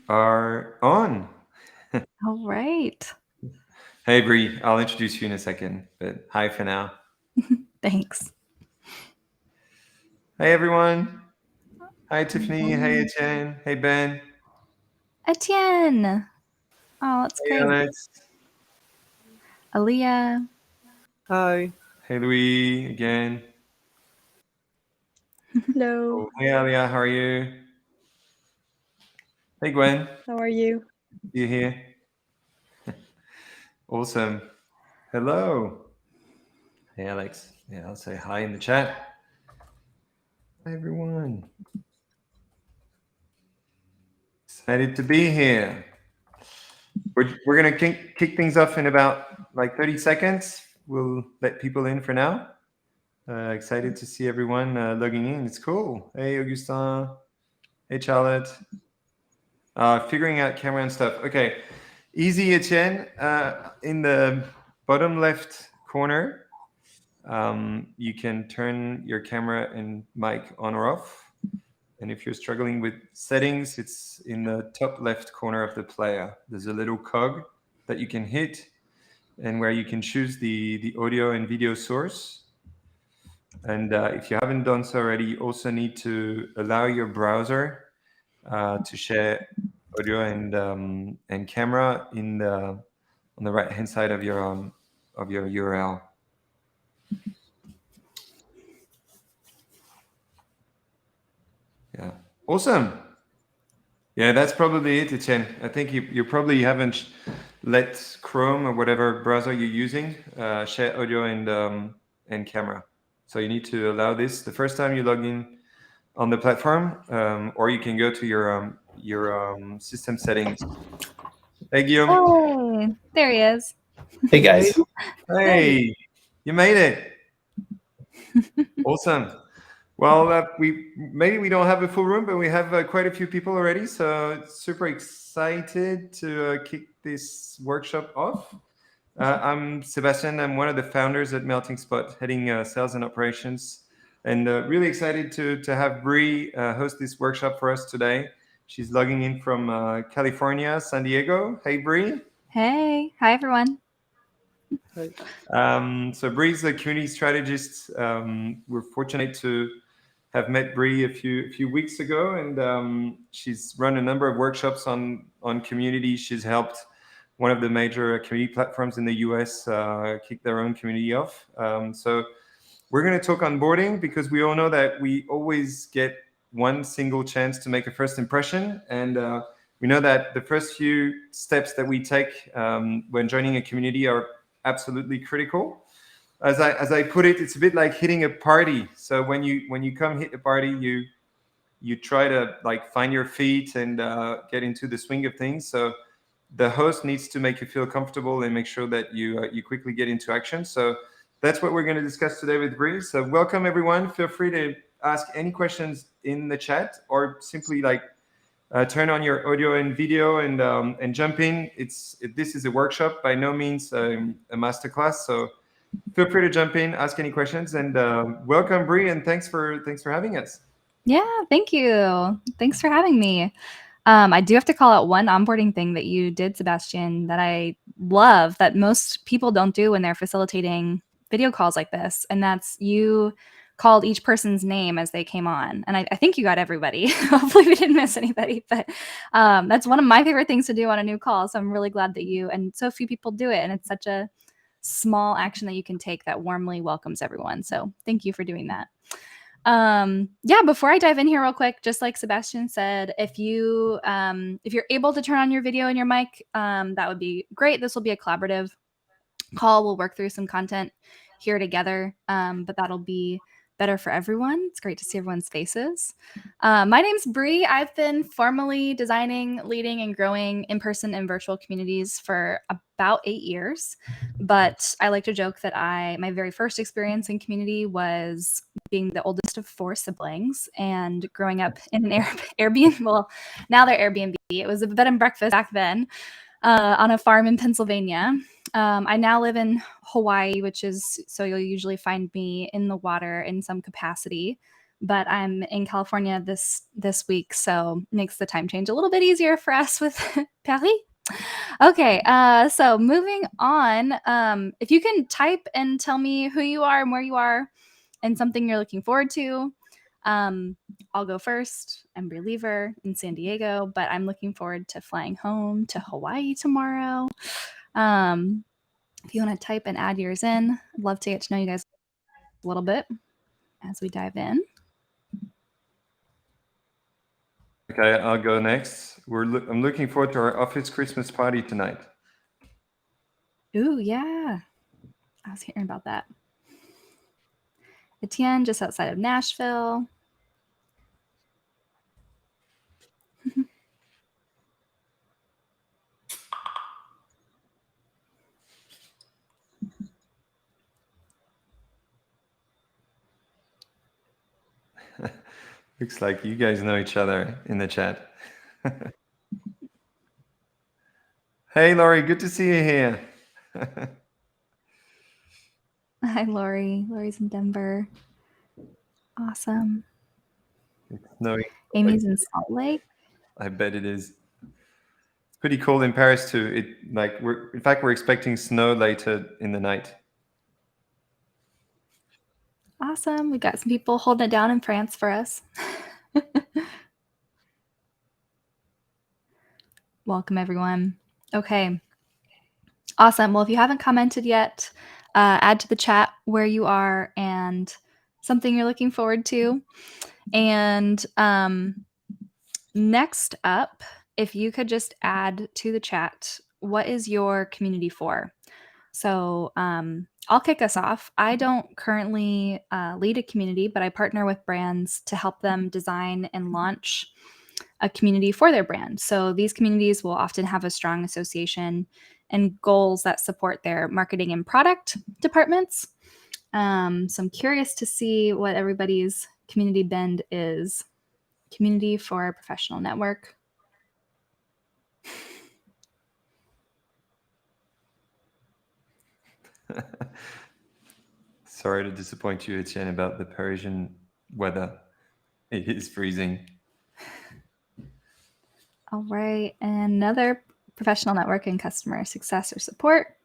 are on. All right. Hey, Bri, I'll introduce you in a second, but hi for now. Thanks. Hey, everyone. Hi, Good Tiffany. Hey, morning. Etienne. Hey, Ben. Etienne. Oh, that's Hey, great. Alex. Aaliyah. Hi. Hey, Louis again. Hello. Cool. Hey, Alia, how are you? Hey, Gwen. How are you? You here? Awesome. Hello. Hey, Alex. Yeah, I'll say hi in the chat. Hi, everyone. Excited to be here. We're going to kick things off in about like 30 seconds. We'll let people in for now. Excited to see everyone logging in. It's cool. Hey, Augustin. Hey, Charlotte. Figuring out camera and stuff. Okay. Easy, Etienne. In the bottom left corner, you can turn your camera and mic on or off. And if you're struggling with settings, it's in the top left corner of the player. There's a little cog that you can hit and where you can choose the audio and video source. And if you haven't done so already, you also need to allow your browser to share audio and camera in the on the right hand side of your URL. Yeah, awesome. Yeah, that's probably it, Etienne. I think you probably haven't let Chrome or whatever browser you're using share audio and camera. So you need to allow this the first time you log in on the platform, or you can go to your system settings. Hey, Guillaume. Hey, there he is. Hey Hey. guys. Hey. Hey, you made it. Awesome. Well, we don't have a full room, but we have quite a few people already. So super excited to kick this workshop off. I'm Sebastian. I'm one of the founders at Melting Spot, heading sales and operations, and really excited to have Bri host this workshop for us today. She's logging in from California, San Diego. Hey, Bri. Hey. Hi, everyone. Hi. So Bri's a community strategist. We're fortunate to have met Bri a few weeks ago, and she's run a number of workshops on community. She's helped one of the major community platforms in the US kick their own community off. So we're going to talk onboarding because we all know that we always get one single chance to make a first impression, and we know that the first few steps that we take when joining a community are absolutely critical. As I put it, it's a bit like hitting a party. So when you come hit a party, you try to like find your feet and get into the swing of things. So the host needs to make you feel comfortable and make sure that you quickly get into action. So that's what we're going to discuss today with Bri. So welcome everyone. Feel free to ask any questions in the chat or simply like turn on your audio and video and jump in. This is a workshop, by no means a masterclass. So feel free to jump in, ask any questions, and welcome, Bri, and thanks for having us. Yeah, thank you. Thanks for having me. I do have to call out one onboarding thing that you did, Sebastian, that I love that most people don't do when they're facilitating video calls like this. And that's you called each person's name as they came on. And I think you got everybody. Hopefully, we didn't miss anybody. But that's one of my favorite things to do on a new call. So I'm really glad that you and so few people do it. And it's such a small action that you can take that warmly welcomes everyone. So thank you for doing that. Yeah, before I dive in here real quick, just like Sebastian said, if you're able to turn on your video and your mic, that would be great. This will be a collaborative call. We'll work through some content here together, but that'll be better for everyone. It's great to see everyone's faces. My name's Bri. I've been formally designing, leading, and growing in-person and virtual communities for about 8 years. But I like to joke that my very first experience in community was being the oldest of 4 siblings and growing up in an Airbnb. Well, now they're Airbnb. It was a bed and breakfast back then on a farm in Pennsylvania. I now live in Hawaii, so you'll usually find me in the water in some capacity. but I'm in California this week, so makes the time change a little bit easier for us with Paris. Okay, so moving on, if you can type and tell me who you are and where you are and something you're looking forward to. I'll go first. I'm Bri Leever in San Diego, but I'm looking forward to flying home to Hawaii tomorrow. If you want to type and add yours in, I'd love to get to know you guys a little bit as we dive in. Okay, I'll go next. I'm looking forward to our office Christmas party tonight. Ooh, yeah. I was hearing about that. Etienne, just outside of Nashville. Looks like you guys know each other in the chat. Hey, Laurie, good to see you here. Hi, Lori. Lori's in Denver. Awesome. It's snowing. Amy's in Salt Lake. I bet it is. It's pretty cold in Paris too. We're expecting snow later in the night. Awesome. We got some people holding it down in France for us. Welcome, everyone. Okay. Awesome. Well, if you haven't commented yet, add to the chat where you are and something you're looking forward to. And next up, if you could just add to the chat, what is your community for? So I'll kick us off. I don't currently lead a community, but I partner with brands to help them design and launch a community for their brand. So these communities will often have a strong association and goals that support their marketing and product departments. So I'm curious to see what everybody's community bend is. Community for a professional network. Sorry to disappoint you, Etienne, about the Parisian weather. It is freezing. All right, another professional network and customer success or support.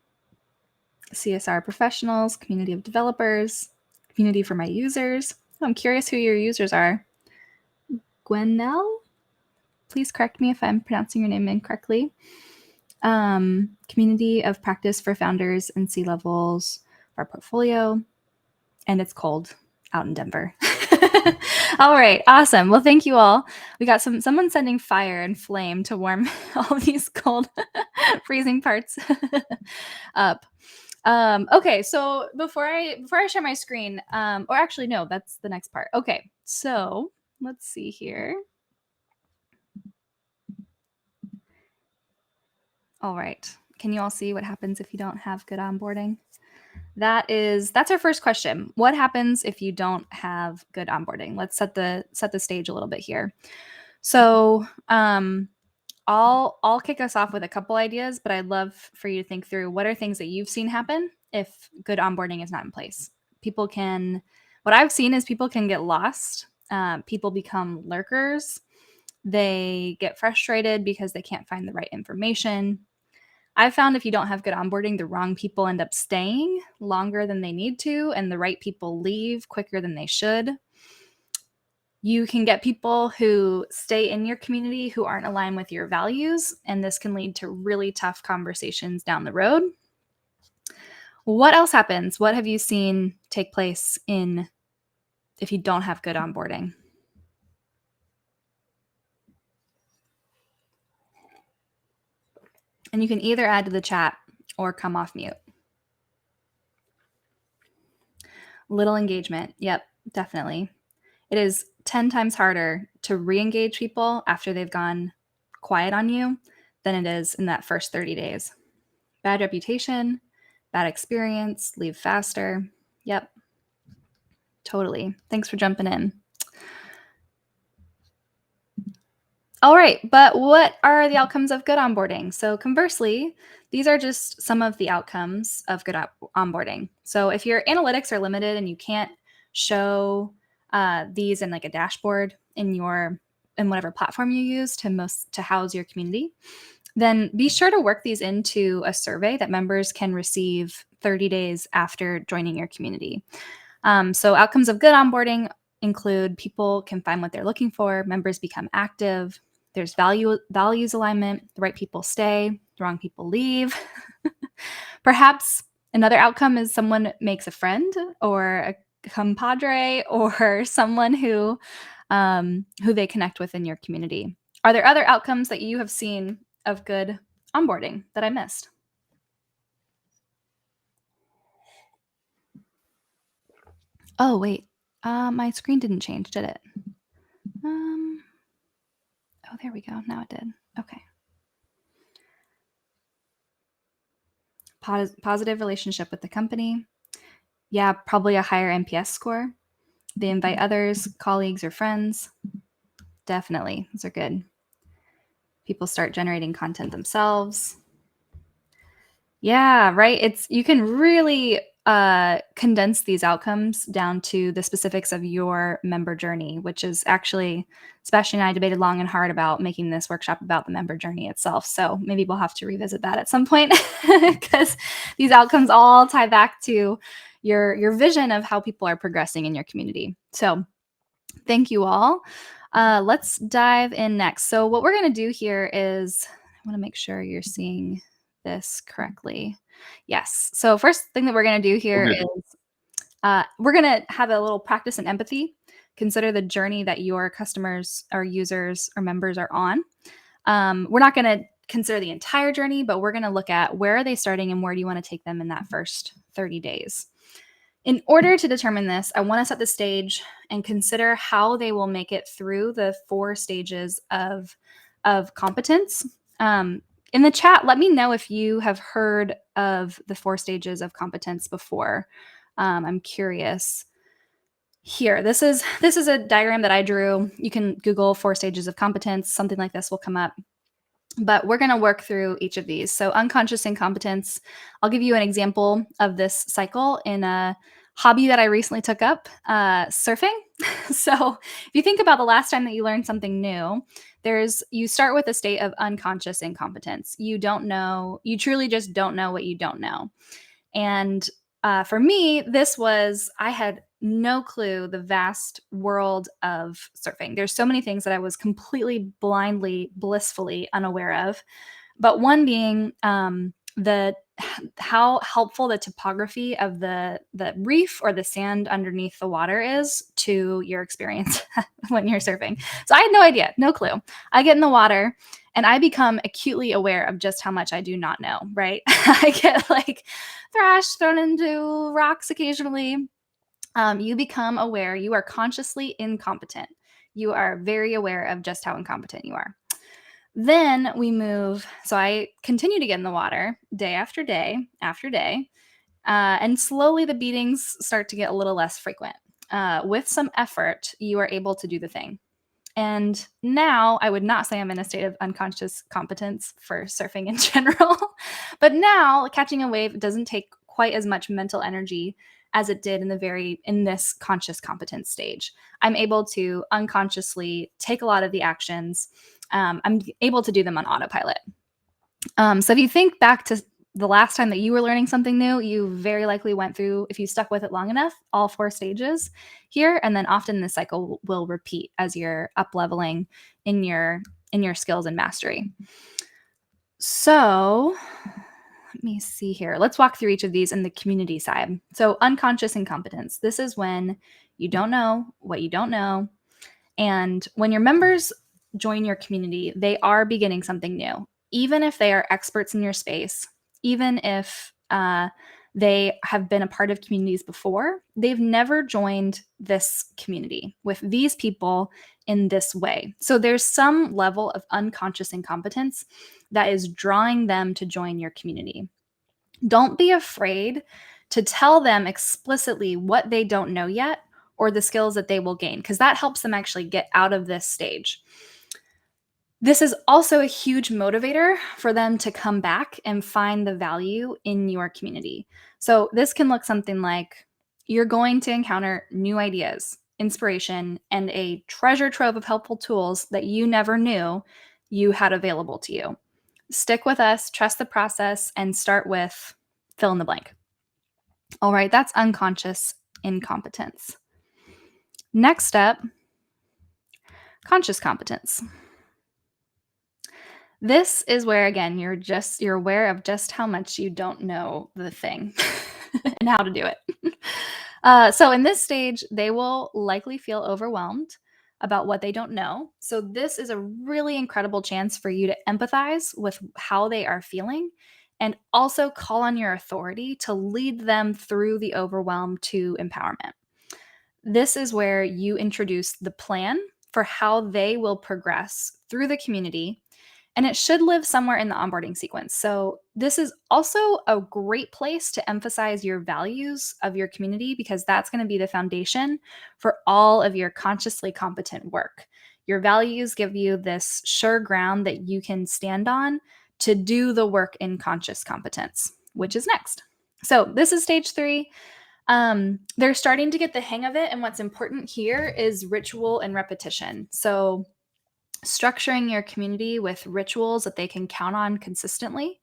CSR professionals, community of developers, community for my users. I'm curious who your users are. Gwenelle, please correct me if I'm pronouncing your name incorrectly. Community of practice for founders and C-levels of our portfolio. And it's cold out in Denver. All right, awesome. Well, thank you all. We got someone sending fire and flame to warm all these cold, freezing parts up. Okay, so before I share my screen, or actually no, that's the next part. Okay, so let's see here. All right, can you all see what happens if you don't have good onboarding? That's our first question. What happens if you don't have good onboarding? Let's set the stage a little bit here. So I'll kick us off with a couple ideas, but I'd love for you to think through what are things that you've seen happen if good onboarding is not in place. What I've seen is people can get lost. People become lurkers. They get frustrated because they can't find the right information. I've found if you don't have good onboarding, the wrong people end up staying longer than they need to, and the right people leave quicker than they should. You can get people who stay in your community who aren't aligned with your values, and this can lead to really tough conversations down the road. What else happens? What have you seen take place if you don't have good onboarding? And you can either add to the chat or come off mute. Little engagement. Yep, definitely. It is 10 times harder to re-engage people after they've gone quiet on you than it is in that first 30 days. Bad reputation, bad experience, leave faster. Yep, totally. Thanks for jumping in. All right, but what are the outcomes of good onboarding? So conversely, these are just some of the outcomes of good onboarding. So if your analytics are limited and you can't show these in like a dashboard in whatever platform you use to house your community, then be sure to work these into a survey that members can receive 30 days after joining your community. So outcomes of good onboarding include people can find what they're looking for, members become active, there's values alignment, the right people stay, the wrong people leave. Perhaps another outcome is someone makes a friend or a compadre or someone who they connect with in your community. Are there other outcomes that you have seen of good onboarding that I missed? Oh, wait. My screen didn't change, did it? Oh, there we go. Now it did. Okay. Positive relationship with the company. Yeah, probably a higher NPS score. They invite others, colleagues, or friends. Definitely. Those are good. People start generating content themselves. Yeah, right. You can really condense these outcomes down to the specifics of your member journey, which is actually, Sebastian and I debated long and hard about making this workshop about the member journey itself. So maybe we'll have to revisit that at some point because these outcomes all tie back to your vision of how people are progressing in your community. So thank you all. Let's dive in next. So what we're going to do here is, I want to make sure you're seeing this correctly. Yes. So first thing that we're going to do here is we're going to have a little practice in empathy. Consider the journey that your customers or users or members are on. We're not going to consider the entire journey, but we're going to look at where are they starting and where do you want to take them in that first 30 days. In order to determine this, I want to set the stage and consider how they will make it through the 4 stages of competence. In the chat, let me know if you have heard of the 4 stages of competence before. I'm curious. Here, this is a diagram that I drew. You can Google 4 stages of competence. Something like this will come up. But we're going to work through each of these. So unconscious incompetence. I'll give you an example of this cycle in a hobby that I recently took up, surfing. So if you think about the last time that you learned something new, you start with a state of unconscious incompetence. You truly just don't know what you don't know. And for me, I had no clue the vast world of surfing. There's so many things that I was completely blindly, blissfully unaware of. But one being how helpful the topography of the reef or the sand underneath the water is to your experience when you're surfing. So I had no idea, no clue. I get in the water and I become acutely aware of just how much I do not know, right? I get like thrash thrown into rocks occasionally. You become aware, you are consciously incompetent. You are very aware of just how incompetent you are. Then we move. So I continue to get in the water day after day after day. And slowly the beatings start to get a little less frequent. With some effort, you are able to do the thing. And now I would not say I'm in a state of unconscious competence for surfing in general. But now catching a wave doesn't take quite as much mental energy as it did in this conscious competence stage. I'm able to unconsciously take a lot of the actions. I'm able to do them on autopilot. So if you think back to the last time that you were learning something new, you very likely went through, if you stuck with it long enough, all 4 stages here. And then often this cycle will repeat as you're up leveling in your skills and mastery. So let me see here. Let's walk through each of these in the community side. So unconscious incompetence. This is when you don't know what you don't know. And when your members join your community, they are beginning something new. Even if they are experts in your space, even if they have been a part of communities before, they've never joined this community with these people in this way. So there's some level of unconscious incompetence that is drawing them to join your community. Don't be afraid to tell them explicitly what they don't know yet or the skills that they will gain, because that helps them actually get out of this stage. This is also a huge motivator for them to come back and find the value in your community. So this can look something like, you're going to encounter new ideas, inspiration, and a treasure trove of helpful tools that you never knew you had available to you. Stick with us, trust the process, and start with fill in the blank. All right, that's unconscious incompetence. Next up, conscious competence. This is where, again, you're aware of just how much you don't know the thing and how to do it. So in this stage, they will likely feel overwhelmed about what they don't know. So this is a really incredible chance for you to empathize with how they are feeling and also call on your authority to lead them through the overwhelm to empowerment. This is where you introduce the plan for how they will progress through the community, and it should live somewhere in the onboarding sequence. So this is also a great place to emphasize your values of your community, because that's going to be the foundation for all of your consciously competent work. Your values give you this sure ground that you can stand on to do the work in conscious competence, which is next. So this is stage 3. They're starting to get the hang of it, and what's important here is ritual and repetition. So structuring your community with rituals that they can count on consistently,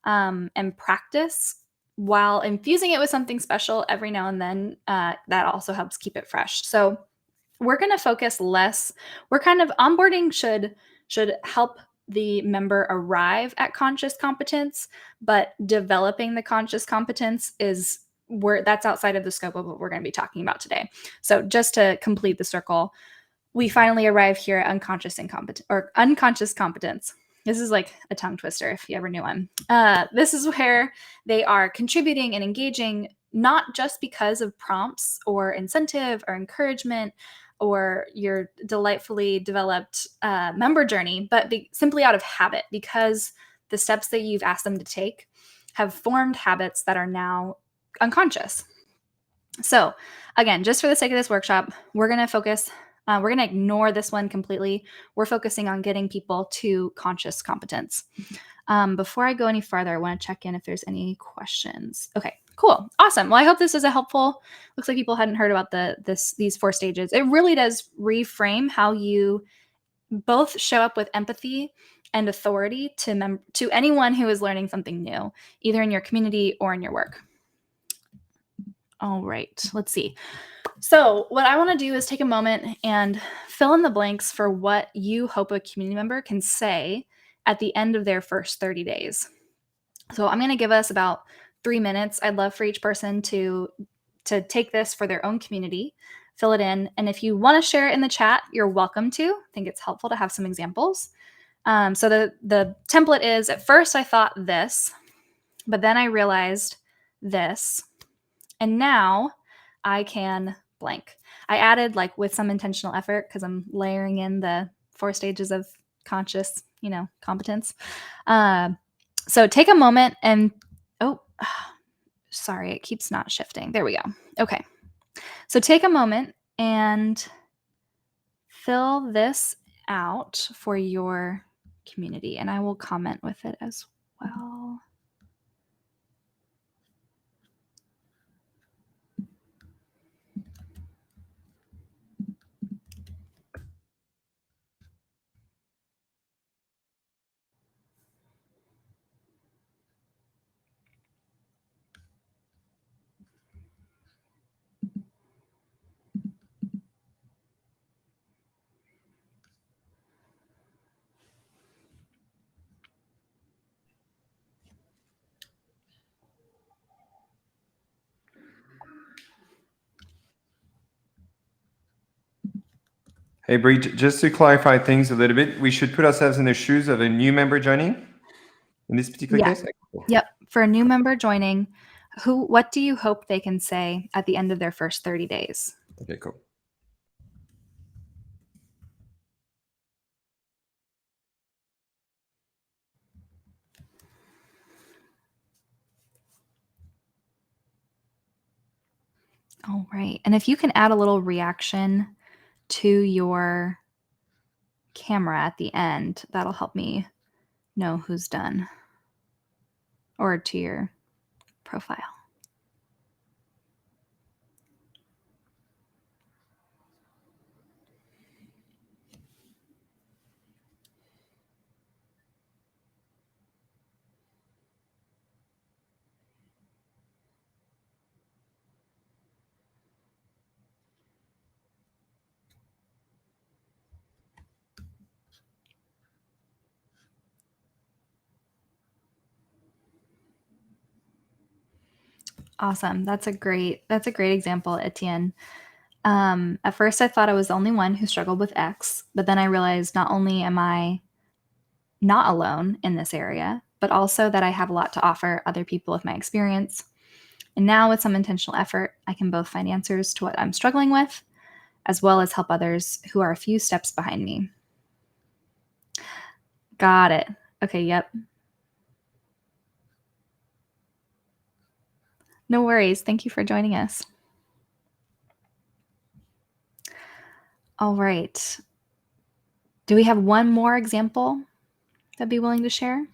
and practice while infusing it with something special every now and then. That also helps keep it fresh. So we're going to focus less. Onboarding should help the member arrive at conscious competence, but developing the conscious competence is that's outside of the scope of what we're going to be talking about today. So just to complete the circle, we finally arrive here at unconscious competence. This is like a tongue twister if you ever knew one. This is where they are contributing and engaging, not just because of prompts or incentive or encouragement or your delightfully developed member journey, but simply out of habit, because the steps that you've asked them to take have formed habits that are now unconscious. So again, just for the sake of this workshop, we're going to focus, we're going to ignore this one completely. We're focusing on getting people to conscious competence. Before I go any farther, I want to check in if there's any questions. Okay, cool. Awesome. Well, I hope this is a helpful, looks like people hadn't heard about these 4 stages. It really does reframe how you both show up with empathy and authority to anyone who is learning something new, either in your community or in your work. All right, let's see. So what I want to do is take a moment and fill in the blanks for what you hope a community member can say at the end of their first 30 days. So I'm going to give us about 3 minutes. I'd love for each person to take this for their own community, fill it in. And if you want to share it in the chat, you're welcome to. I think it's helpful to have some examples. So the template is, at first I thought this, but then I realized this. And now I can blank. I added, like, with some intentional effort, because I'm layering in the 4 stages of conscious, competence. So take a moment and, sorry, it keeps not shifting. There we go. Okay. So take a moment and fill this out for your community, and I will comment with it as well. Hey, Bri, just to clarify things a little bit, we should put ourselves in the shoes of a new member joining in this particular case? Yep. For a new member joining, what do you hope they can say at the end of their first 30 days? Okay, cool. All right. And if you can add a little reaction to your camera at the end, that'll help me know who's done, or to your profile. Awesome. That's a great example, Etienne. At first I thought I was the only one who struggled with X, but then I realized not only am I not alone in this area, but also that I have a lot to offer other people with my experience. And now with some intentional effort, I can both find answers to what I'm struggling with, as well as help others who are a few steps behind me. Got it. Okay, yep. No worries. Thank you for joining us. All right. Do we have one more example that'd be willing to share?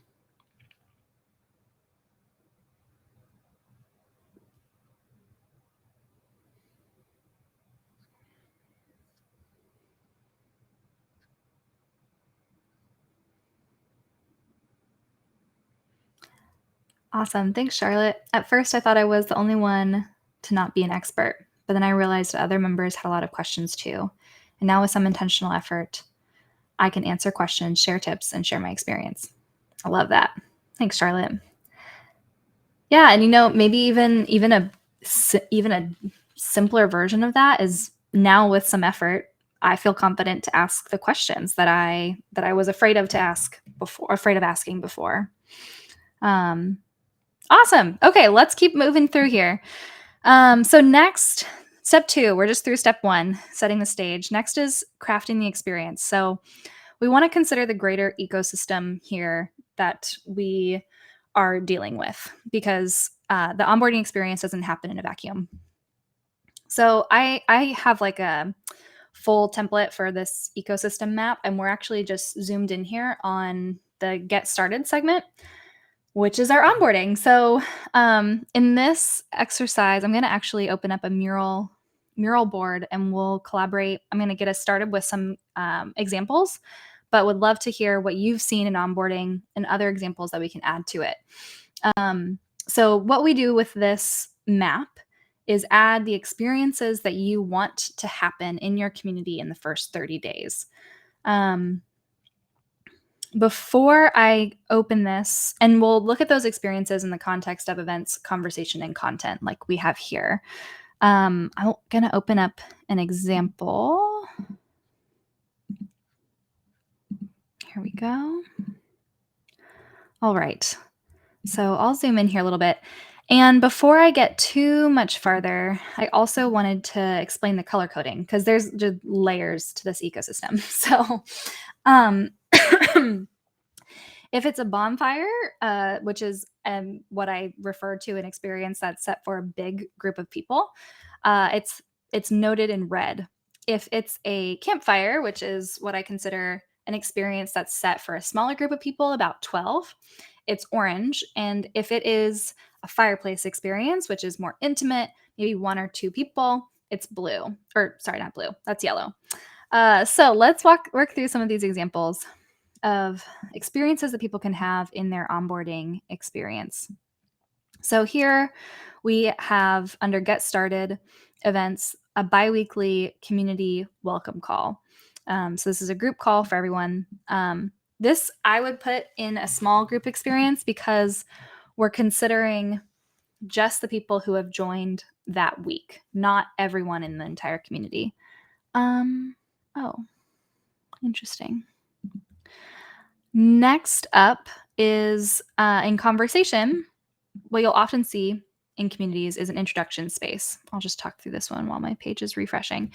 Awesome. Thanks, Charlotte. At first, I thought I was the only one to not be an expert, but then I realized that other members had a lot of questions too. And now with some intentional effort, I can answer questions, share tips, and share my experience. I love that. Thanks, Charlotte. Yeah, and maybe even a simpler version of that is now with some effort, I feel confident to ask the questions that I was afraid of asking before. Awesome. Okay, let's keep moving through here. So next, step 2, we're just through step 1, setting the stage. Next is crafting the experience. So we want to consider the greater ecosystem here that we are dealing with, because the onboarding experience doesn't happen in a vacuum. So I have like a full template for this ecosystem map, and we're actually just zoomed in here on the get started segment, which is our onboarding. So in this exercise, I'm going to actually open up a mural board and we'll collaborate. I'm going to get us started with some examples, but would love to hear what you've seen in onboarding and other examples that we can add to it. So what we do with this map is add the experiences that you want to happen in your community in the first 30 days. Before I open this, and we'll look at those experiences in the context of events, conversation, and content like we have here. I'm going to open up an example. Here we go. All right. So I'll zoom in here a little bit. And before I get too much farther, I also wanted to explain the color coding, because there's just layers to this ecosystem. So if it's a bonfire, which is what I refer to an experience that's set for a big group of people, it's noted in red. If it's a campfire, which is what I consider an experience that's set for a smaller group of people, about 12, it's orange. And if it is a fireplace experience, which is more intimate, maybe 1 or 2 people, it's blue. Or sorry, not blue. That's yellow. So let's work through some of these examples of experiences that people can have in their onboarding experience. So here we have, under Get Started events, a biweekly community welcome call. So this is a group call for everyone. This I would put in a small group experience because we're considering just the people who have joined that week, not everyone in the entire community. Oh, interesting. Next up is in conversation, what you'll often see in communities is an introduction space. I'll just talk through this one while my page is refreshing.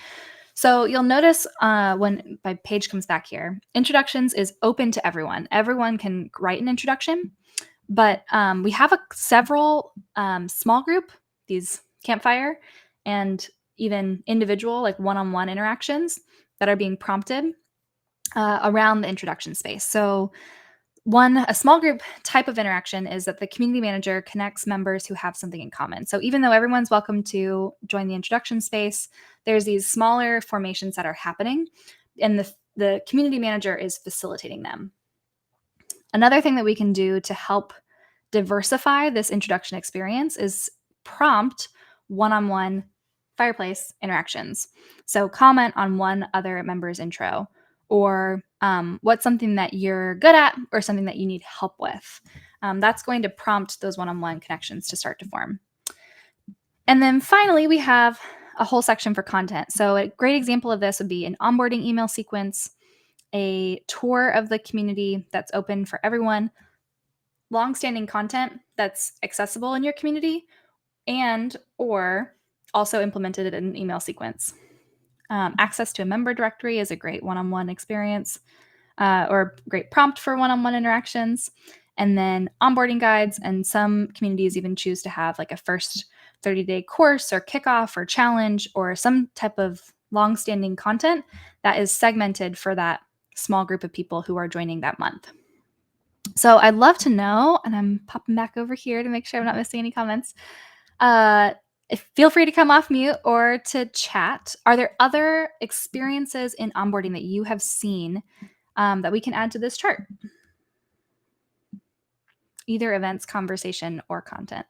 So you'll notice when my page comes back here, introductions is open to everyone. Everyone can write an introduction, but we have several small group, these campfire, and even individual, like one-on-one interactions that are being prompted around the introduction space. So a small group type of interaction is that the community manager connects members who have something in common. So even though everyone's welcome to join the introduction space, there's these smaller formations that are happening, and the community manager is facilitating them. Another thing that we can do to help diversify this introduction experience is prompt one-on-one fireplace interactions. So comment on one other member's intro, or what's something that you're good at or something that you need help with. That's going to prompt those one-on-one connections to start to form. And then finally, we have a whole section for content. So a great example of this would be an onboarding email sequence, a tour of the community that's open for everyone, long-standing content that's accessible in your community, and or also implemented in an email sequence. Access to a member directory is a great one-on-one experience or great prompt for one-on-one interactions. And then onboarding guides, and some communities even choose to have like a first 30-day course or kickoff or challenge or some type of long-standing content that is segmented for that small group of people who are joining that month. So I'd love to know, and I'm popping back over here to make sure I'm not missing any comments. Feel free to come off mute or to chat. Are there other experiences in onboarding that you have seen that we can add to this chart? Either events, conversation, or content.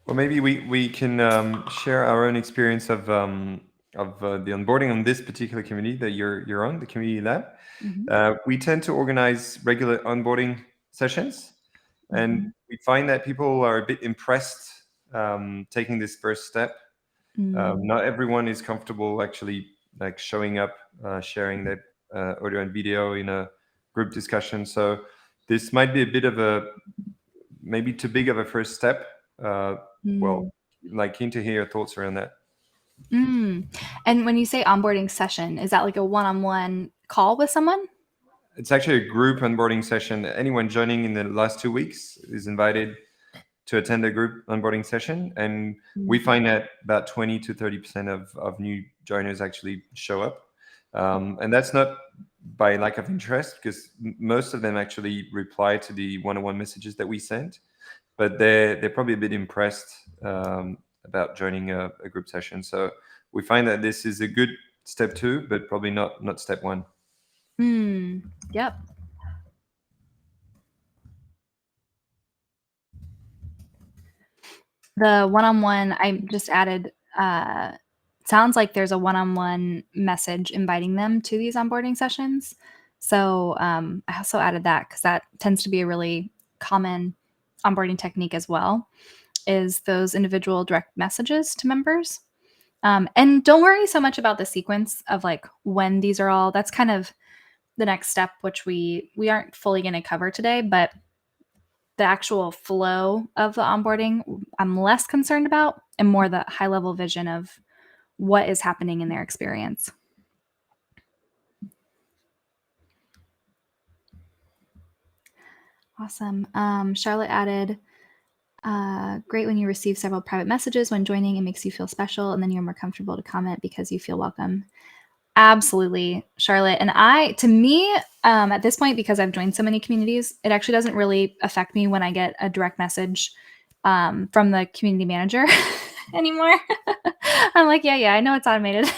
Well, maybe we can share our own experience of the onboarding on this particular community that you're on, the community lab. We tend to organize regular onboarding sessions, and we find that people are a bit impressed taking this first step. Not everyone is comfortable actually like showing up, sharing their audio and video in a group discussion. So this might be a bit of a maybe too big of a first step. Well, like keen to hear your thoughts around that. And when you say onboarding session, is that like a one-on-one call with someone? It's actually a group onboarding session. Anyone joining in the last 2 weeks is invited to attend a group onboarding session. And we find that about 20 to 30% of new joiners actually show up. And that's not by lack of interest, because most of them actually reply to the one-on-one messages that we send. But they're probably a bit impressed about joining a group session. So we find that this is a good step 2, but probably not step 1. Yep. The one-on-one, I just added, sounds like there's a one-on-one message inviting them to these onboarding sessions. So I also added that because that tends to be a really common onboarding technique as well, is those individual direct messages to members. And don't worry so much about the sequence of like when these are all, that's kind of the next step, which we aren't fully going to cover today, but the actual flow of the onboarding, I'm less concerned about, and more the high level vision of what is happening in their experience. Awesome. Charlotte added, great when you receive several private messages when joining, it makes you feel special, and then you're more comfortable to comment because you feel welcome. Absolutely, Charlotte. And to me, at this point, because I've joined so many communities, it actually doesn't really affect me when I get a direct message from the community manager anymore. I'm like, yeah, I know it's automated.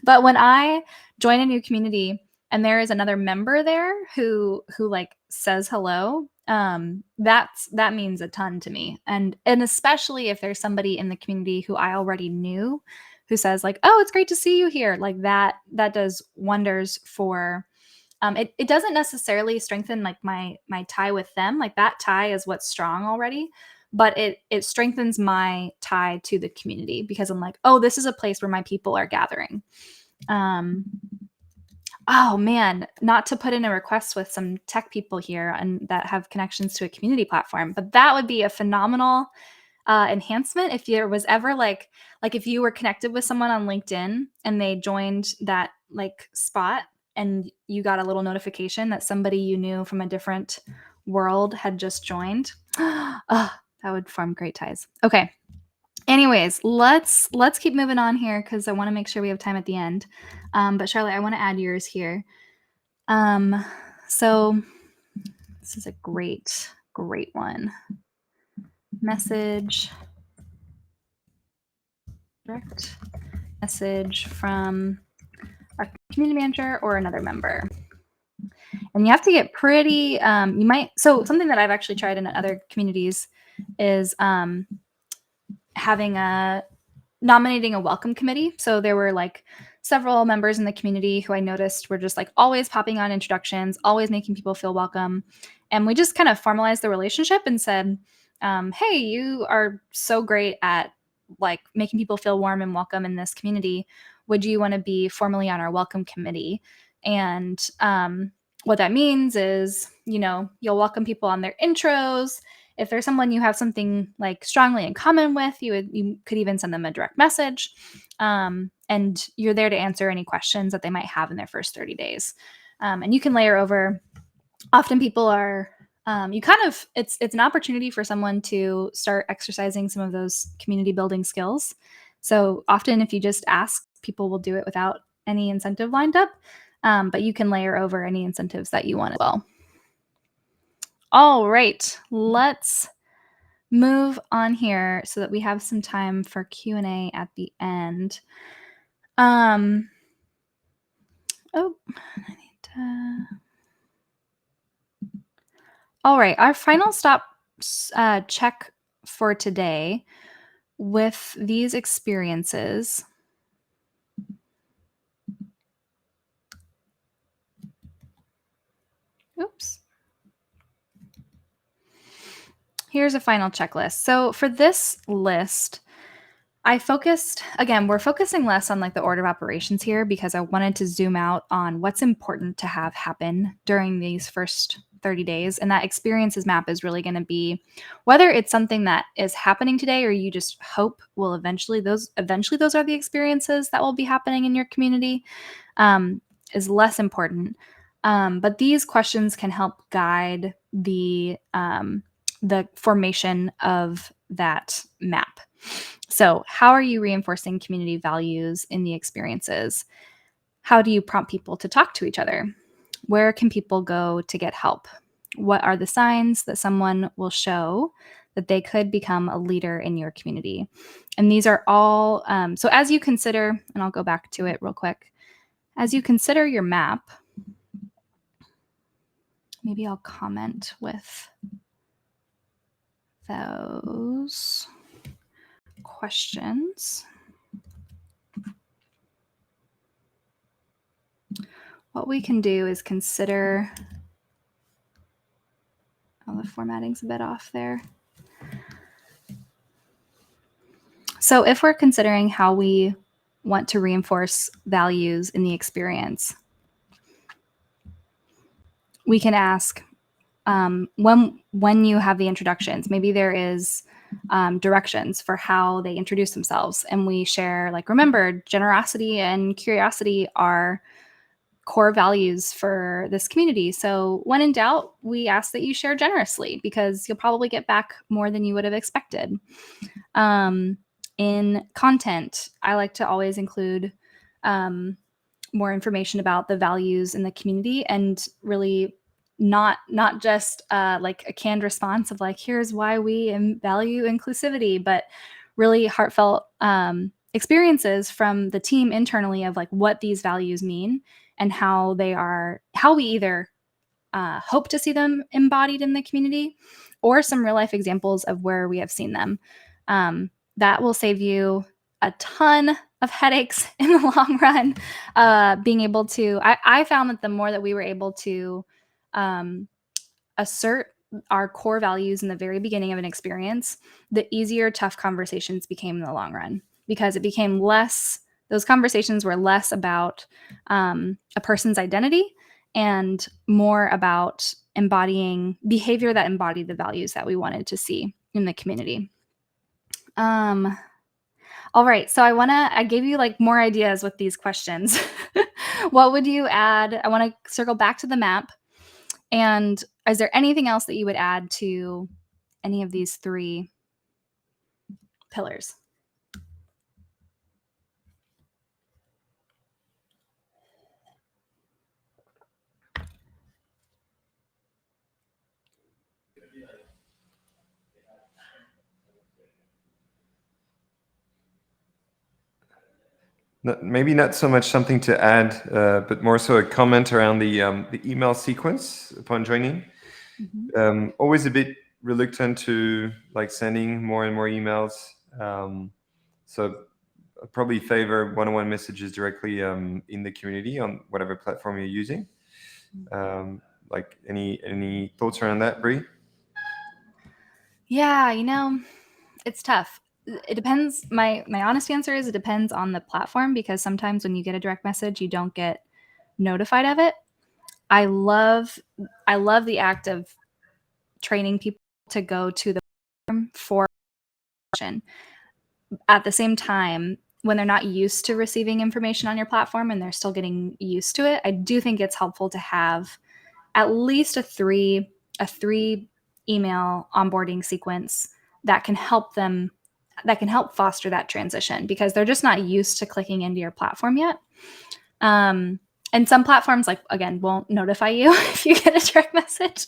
But when I join a new community and there is another member there who like says hello, that means a ton to me. And especially if there's somebody in the community who I already knew who says like, oh, it's great to see you here. Like that does wonders for, it doesn't necessarily strengthen like my tie with them. Like that tie is what's strong already, but it strengthens my tie to the community because I'm like, oh, this is a place where my people are gathering. Oh man, not to put in a request with some tech people here and that have connections to a community platform, but that would be a phenomenal enhancement if there was ever like if you were connected with someone on LinkedIn and they joined that like spot and you got a little notification that somebody you knew from a different world had just joined. Oh, that would form great ties. Okay. Anyways, let's keep moving on here because I want to make sure we have time at the end. But Charlotte, I want to add yours here. So this is a great one. Message, direct message from our community manager or another member. And you have to get pretty, so something that I've actually tried in other communities is nominating a welcome committee. So there were like several members in the community who I noticed were just like always popping on introductions, always making people feel welcome. And we just kind of formalized the relationship and said, hey, you are so great at like making people feel warm and welcome in this community. Would you want to be formally on our welcome committee? And what that means is, you'll welcome people on their intros. If there's someone you have something like strongly in common with, you could even send them a direct message. And you're there to answer any questions that they might have in their first 30 days. And you can layer over. Often people are, it's an opportunity for someone to start exercising some of those community building skills. So often if you just ask, people will do it without any incentive lined up. But you can layer over any incentives that you want as well. All right, let's move on here so that we have some time for Q&A at the end. I need to... All right, our final stop check for today with these experiences. Oops. Here's a final checklist. So for this list, we're focusing less on like the order of operations here because I wanted to zoom out on what's important to have happen during these first 30 days. And that experiences map is really going to be whether it's something that is happening today or you just hope will eventually those are the experiences that will be happening in your community, is less important. But these questions can help guide the formation of that map. So how are you reinforcing community values in the experiences? How do you prompt people to talk to each other? Where can people go to get help? What are the signs that someone will show that they could become a leader in your community? And these are all, so as you consider, and I'll go back to it real quick, as you consider your map, maybe I'll comment with those questions. What we can do is consider, the formatting's a bit off there. So if we're considering how we want to reinforce values in the experience, we can ask when you have the introductions, maybe there is directions for how they introduce themselves. And we share, like, remember, generosity and curiosity are core values for this community. So when in doubt, we ask that you share generously because you'll probably get back more than you would have expected. In content, I like to always include more information about the values in the community and really not just like a canned response of like, here's why we value inclusivity, but really heartfelt experiences from the team internally of like what these values mean and how we either hope to see them embodied in the community or some real life examples of where we have seen them. That will save you a ton of headaches in the long run. Being able to, I found that the more that we were able to assert our core values in the very beginning of an experience, the easier tough conversations became in the long run, because it became those conversations were less about a person's identity and more about embodying behavior that embodied the values that we wanted to see in the community. All right, so I gave you like more ideas with these questions. What would you add? I want to circle back to the map. And is there anything else that you would add to any of these three pillars? maybe not so much something to add, but more so a comment around the email sequence upon joining. Always a bit reluctant to like sending more and more emails. So I'd probably favor one-on-one messages directly in the community on whatever platform you're using. Like any thoughts around that, Bri? Yeah, it's tough. It depends. My honest answer is it depends on the platform, because sometimes when you get a direct message, you don't get notified of it. I love the act of training people to go to the platform for action. At the same time, when they're not used to receiving information on your platform and they're still getting used to it, I do think it's helpful to have at least a three email onboarding sequence that can help foster that transition, because they're just not used to clicking into your platform yet. And some platforms, like, again, won't notify you if you get a direct message.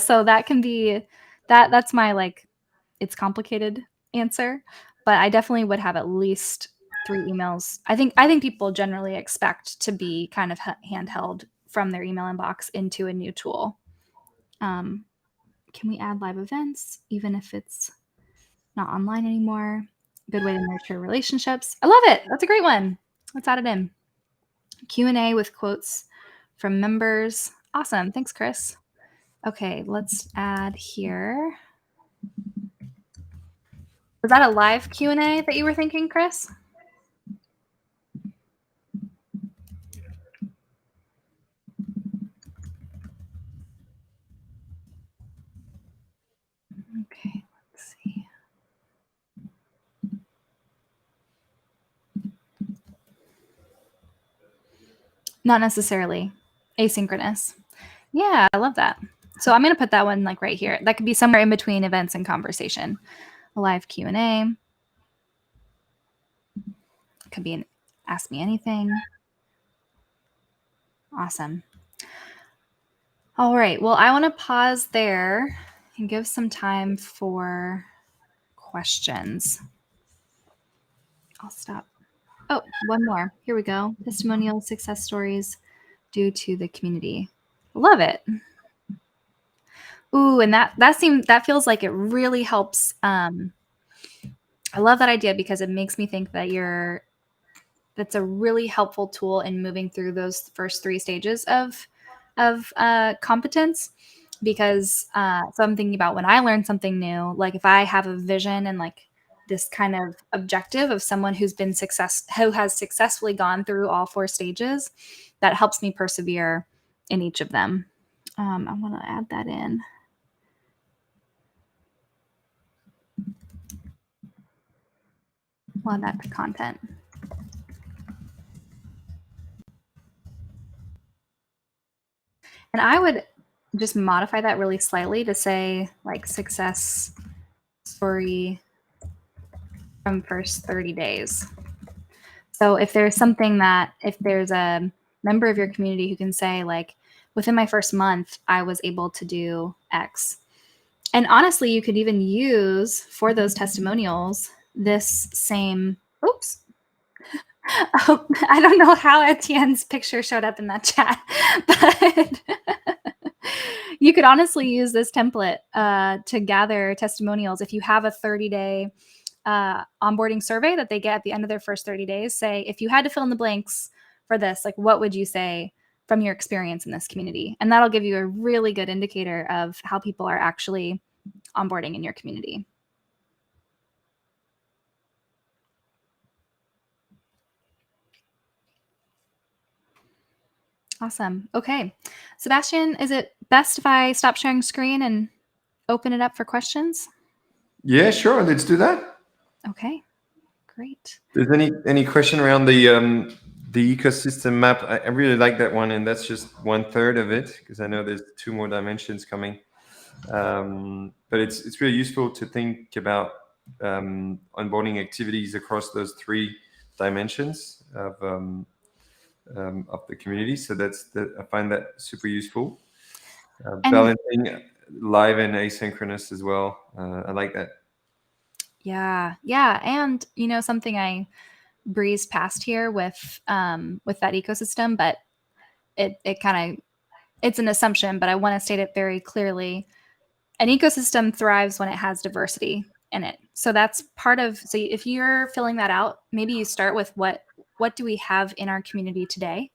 So that can be that's my, like, it's complicated answer, but I definitely would have at least 3 emails. I think people generally expect to be kind of handheld from their email inbox into a new tool. Can we add live events even if it's not online anymore? Good way to nurture relationships. I love it. That's a great one. Let's add it in. Q&A with quotes from members. Awesome. Thanks, Chris. Okay, let's add here. Was that a live Q&A that you were thinking, Chris? Okay, let's see. Not necessarily. Asynchronous. Yeah, I love that. So I'm going to put that one like right here. That could be somewhere in between events and conversation. A live Q&A. Could be an ask me anything. Awesome. All right. Well, I want to pause there and give some time for questions. I'll stop. Oh, one more. Here we go. Testimonial success stories due to the community. Love it. Ooh, and that feels like it really helps. I love that idea because it makes me think that that's a really helpful tool in moving through those first 3 stages of competence. Because so I'm thinking about when I learn something new, like if I have a vision and like this kind of objective of someone who has successfully gone through all 4 stages, that helps me persevere in each of them. I want to add that in. I'll add that to content. And I would just modify that really slightly to say like success story from first 30 days. So if there's a member of your community who can say like, within my first month, I was able to do X. And honestly, you could even use for those testimonials this same, oops. Oh, I don't know how Etienne's picture showed up in that chat, but you could honestly use this template to gather testimonials. If you have a 30-day onboarding survey that they get at the end of their first 30 days, say, if you had to fill in the blanks for this, like, what would you say from your experience in this community? And that'll give you a really good indicator of how people are actually onboarding in your community. Awesome. Okay. Sebastian, is it best if I stop sharing screen and open it up for questions? Yeah, sure. Let's do that. Okay. Great. Is any question around the ecosystem map? I really like that one, and that's just 1/3 of it because I know there's 2 more dimensions coming. But it's really useful to think about onboarding activities across those 3 dimensions of the community. So I find that super useful. Balancing live and asynchronous as well. I like that. Yeah. And something I breeze past here with that ecosystem, but it's an assumption, but I want to state it very clearly. An ecosystem thrives when it has diversity in it. So that's part of, so if you're filling that out, maybe you start with what do we have in our community today?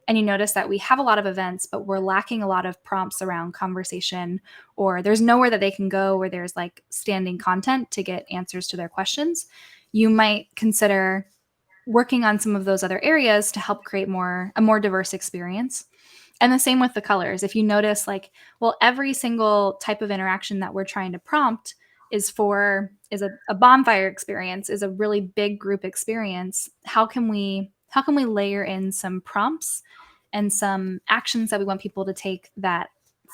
And you notice that we have a lot of events, but we're lacking a lot of prompts around conversation, or there's nowhere that they can go where there's like standing content to get answers to their questions. You might consider working on some of those other areas to help create a more diverse experience. And the same with the colors. If you notice, like, well, every single type of interaction that we're trying to prompt is a bonfire experience, is a really big group experience. How can we layer in some prompts and some actions that we want people to take that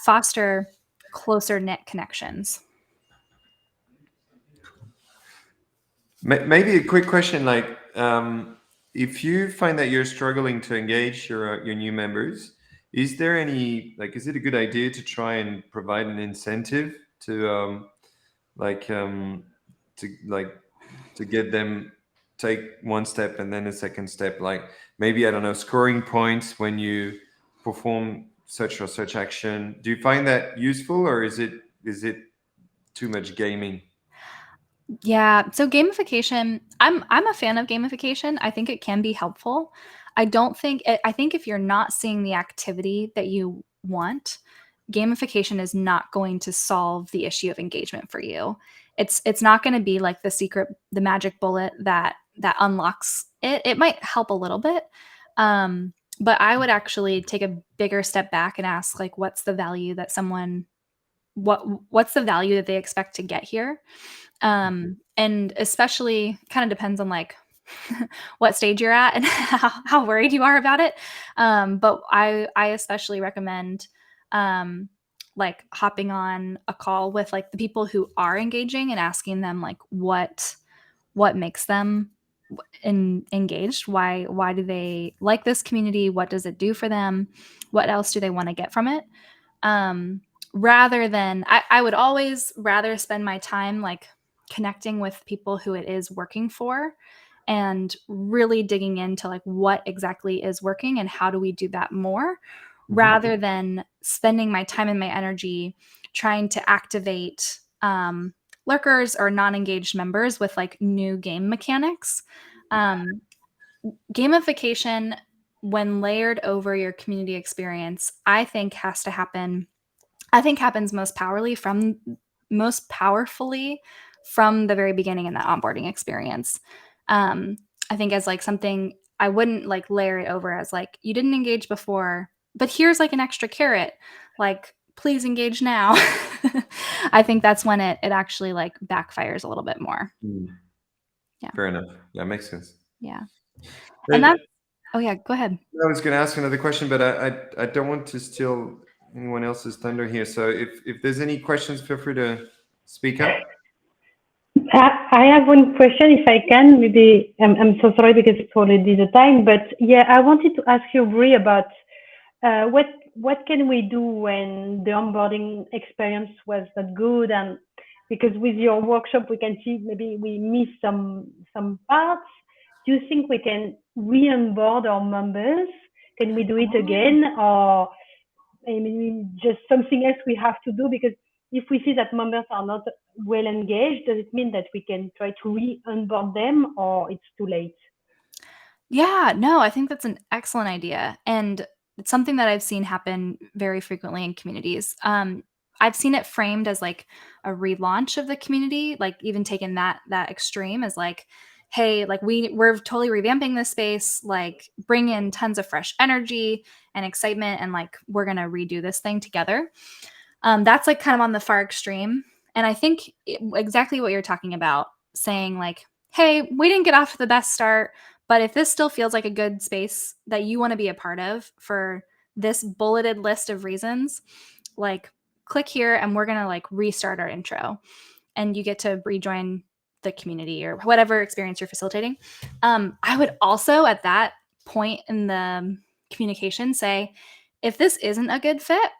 foster closer knit connections? Maybe a quick question, like, if you find that you're struggling to engage your new members, is there any, like, is it a good idea to try and provide an incentive to to get them take one step and then a second step, like maybe, I don't know, scoring points when you perform such or such action? Do you find that useful, or is it too much gaming? Yeah. So gamification, I'm a fan of gamification. I think it can be helpful. I think if you're not seeing the activity that you want, gamification is not going to solve the issue of engagement for you. It's not going to be like the magic bullet that unlocks it. It might help a little bit. But I would actually take a bigger step back and ask, like, what's the value that what's the value that they expect to get here? And especially kind of depends on like what stage you're at and how worried you are about it. But I especially recommend like hopping on a call with like the people who are engaging and asking them like what makes them engaged. Why do they like this community? What does it do for them? What else do they want to get from it? Rather than I would always rather spend my time like connecting with people who it is working for and really digging into like what exactly is working and how do we do that more, rather than spending my time and my energy trying to activate lurkers or non-engaged members with like new game mechanics. Gamification, when layered over your community experience, I think happens most powerfully from the very beginning in that onboarding experience. I think as like something, I wouldn't like layer it over as like, you didn't engage before, but here's like an extra carrot, like, please engage now. I think that's when it actually like backfires a little bit more. Yeah. Fair enough. Yeah, makes sense. Yeah. Great. And oh yeah, go ahead. I was going to ask another question, but I don't want to steal anyone else's thunder here. So if there's any questions, feel free to speak up. I have one question, if I can. Maybe I'm so sorry because it's already the time, but yeah, I wanted to ask you, Bri, about what can we do when the onboarding experience was not good, and because with your workshop we can see maybe we missed some parts. Do you think we can re-onboard our members? Can we do it again, or I mean, just something else we have to do? Because if we see that members are not well engaged, does it mean that we can try to re-onboard them, or it's too late? Yeah, no, I think that's an excellent idea. And it's something that I've seen happen very frequently in communities. I've seen it framed as like a relaunch of the community, like even taken that extreme as like, hey, like we're totally revamping this space, like bring in tons of fresh energy and excitement, and like we're gonna redo this thing together. That's like kind of on the far extreme. And I think exactly what you're talking about, saying like, hey, we didn't get off to the best start, but if this still feels like a good space that you want to be a part of for this bulleted list of reasons, like click here and we're going to like restart our intro and you get to rejoin the community or whatever experience you're facilitating. I would also at that point in the communication say, if this isn't a good fit,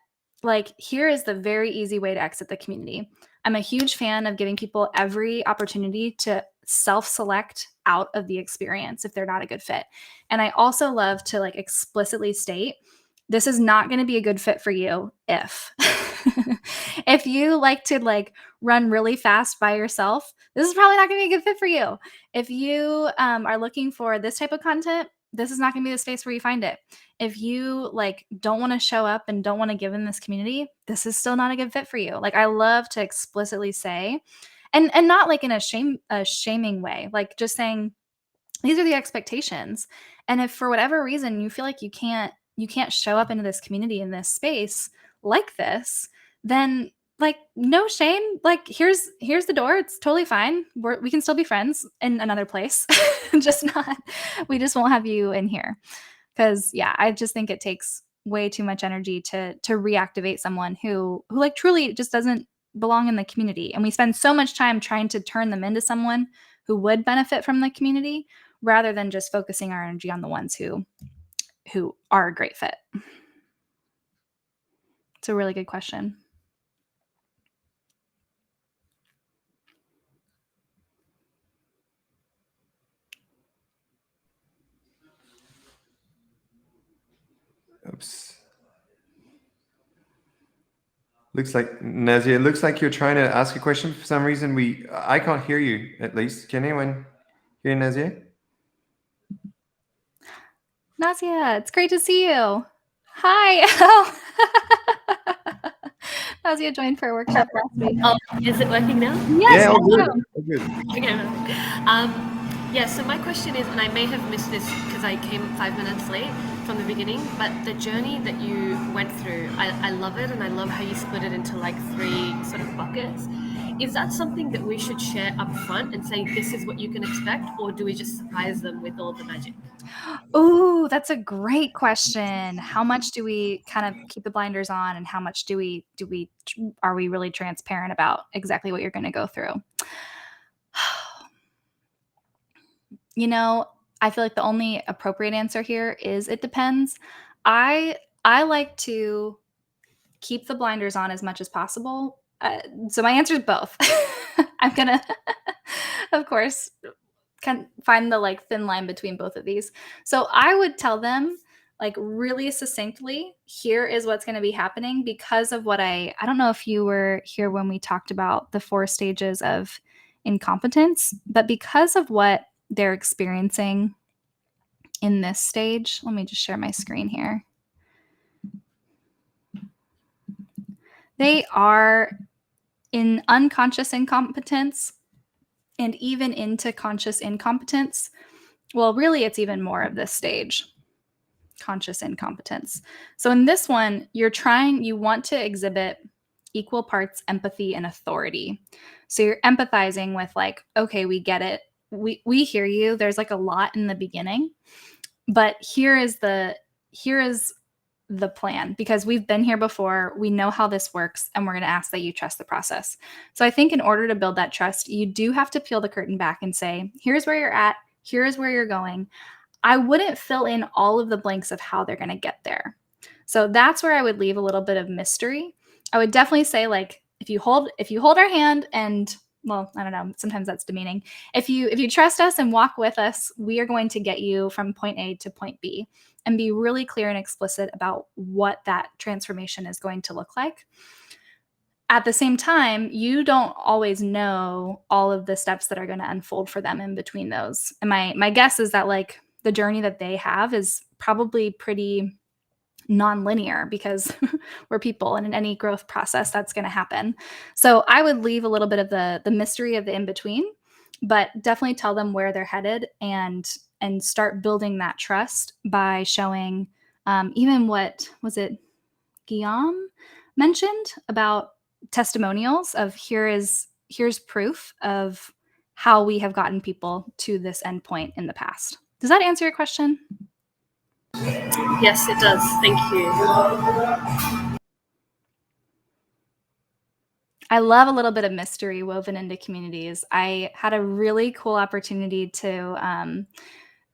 like here is the very easy way to exit the community. I'm a huge fan of giving people every opportunity to self-select out of the experience if they're not a good fit. And I also love to like explicitly state, this is not going to be a good fit for you if if you like to like run really fast by yourself, this is probably not going to be a good fit for you. If you are looking for this type of content, this is not going to be the space where you find it. If you like don't want to show up and don't want to give in this community, this is still not a good fit for you. Like I love to explicitly say, and not like in a shaming way, like just saying these are the expectations. And if for whatever reason you feel like you can't show up into this community in this space like this, then like no shame. Like here's the door. It's totally fine. We can still be friends in another place. We just won't have you in here. Because yeah, I just think it takes way too much energy to reactivate someone who like truly just doesn't belong in the community. And we spend so much time trying to turn them into someone who would benefit from the community rather than just focusing our energy on the ones who are a great fit. It's a really good question. Oops. Looks like Nazia. It looks like you're trying to ask a question. For some reason, I can't hear you. At least, can anyone hear Nazia? Nazia, it's great to see you. Hi. Oh. Nazia joined for a workshop last week. Oh, is it working now? Yes. Yeah, all good. All good. Okay. Yeah, so my question is, and I may have missed this because I came 5 minutes late from the beginning, but the journey that you went through, I love it, and I love how you split it into like 3 sort of buckets. Is that something that we should share up front and say, this is what you can expect, or do we just surprise them with all the magic? Oh, that's a great question. How much do we kind of keep the blinders on, and how much are we really transparent about exactly what you're going to go through? You know, I feel like the only appropriate answer here is it depends. I like to keep the blinders on as much as possible. So my answer is both. I'm gonna, of course, can find the like thin line between both of these. So I would tell them like really succinctly, here is what's going to be happening because of what I don't know if you were here when we talked about the 4 stages of incompetence, but because of what they're experiencing in this stage, let me just share my screen here. They are in unconscious incompetence and even into conscious incompetence. Well, really, it's even more of this stage, conscious incompetence. So in this one, you want to exhibit equal parts empathy and authority. So you're empathizing with like, okay, we get it. We hear you. There's like a lot in the beginning, but here is the plan because we've been here before. We know how this works, and we're going to ask that you trust the process. So I think in order to build that trust, you do have to peel the curtain back and say, here's where you're at. Here's where you're going. I wouldn't fill in all of the blanks of how they're going to get there. So that's where I would leave a little bit of mystery. I would definitely say, like, if you hold our hand and, well, I don't know, sometimes that's demeaning. If you trust us and walk with us, we are going to get you from point A to point B, and be really clear and explicit about what that transformation is going to look like. At the same time, you don't always know all of the steps that are going to unfold for them in between those. And my guess is that like the journey that they have is probably pretty non-linear because we're people, and in any growth process that's going to happen. So I would leave a little bit of the mystery of the in-between, but definitely tell them where they're headed and start building that trust by showing even what was it Guillaume mentioned about testimonials of here's proof of how we have gotten people to this endpoint in the past. Does that answer your question? Yes, it does. Thank you. I love a little bit of mystery woven into communities. I had a really cool opportunity to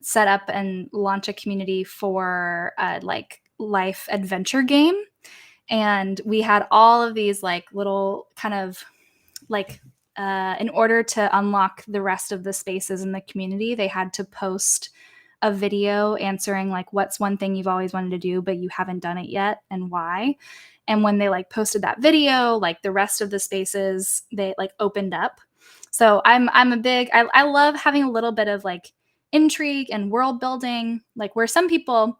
set up and launch a community for a like life adventure game. And we had all of these like little kind of like in order to unlock the rest of the spaces in the community, they had to post a video answering like, what's one thing you've always wanted to do but you haven't done it yet and why. And when they like posted that video, like the rest of the spaces, they like opened up. So I'm a big, I love having a little bit of like intrigue and world building, like where some people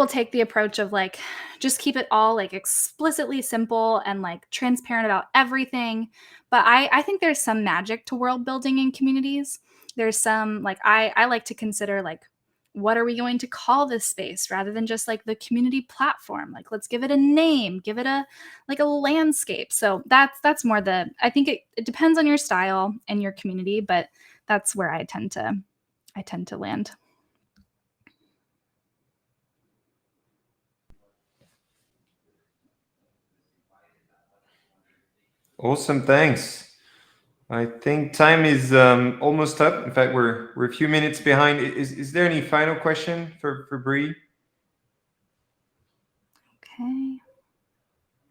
take the approach of like, just keep it all like explicitly simple and like transparent about everything. But I think there's some magic to world building in communities. There's some like, I like to consider like, what are we going to call this space rather than just like the community platform? Like, let's give it a name, give it a like a landscape. So that's more I think it depends on your style and your community, but that's where I tend to land. Awesome, thanks. I think time is almost up. In fact, we're a few minutes behind. Is there any final question for Bri? Okay.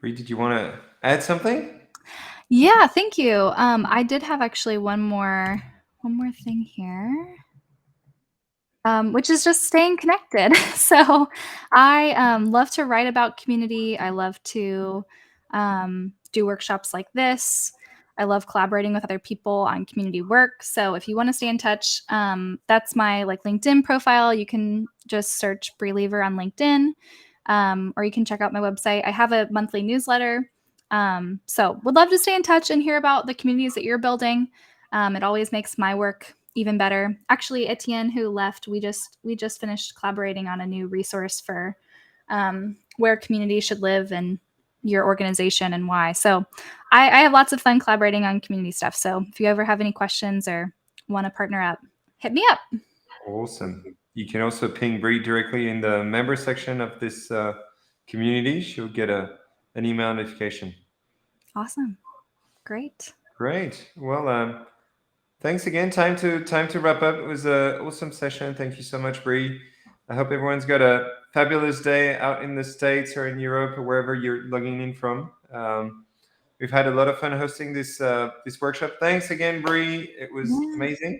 Bri, did you want to add something? Yeah, thank you. I did have actually one more thing here, which is just staying connected. So I love to write about community. I love to do workshops like this. I love collaborating with other people on community work. So if you want to stay in touch, that's my like LinkedIn profile. You can just search Bri Leever on LinkedIn, or you can check out my website. I have a monthly newsletter. So would love to stay in touch and hear about the communities that you're building. It always makes my work even better. Actually, Etienne, who left, we just finished collaborating on a new resource for where communities should live and your organization and why. So I have lots of fun collaborating on community stuff. So if you ever have any questions or want to partner up, hit me up. Awesome. You can also ping Bri directly in the member section of this community. She'll get an email notification. Awesome. Great. Great. Well, thanks again. Time to wrap up. It was an awesome session. Thank you so much, Bri. I hope everyone's got a fabulous day out in the States or in Europe or wherever you're logging in from. We've had a lot of fun hosting this workshop. Thanks again, Bri. It was amazing.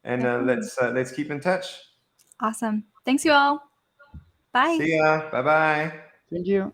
And let's keep in touch. Awesome. Thanks, you all. Bye. See ya. Bye-bye. Thank you.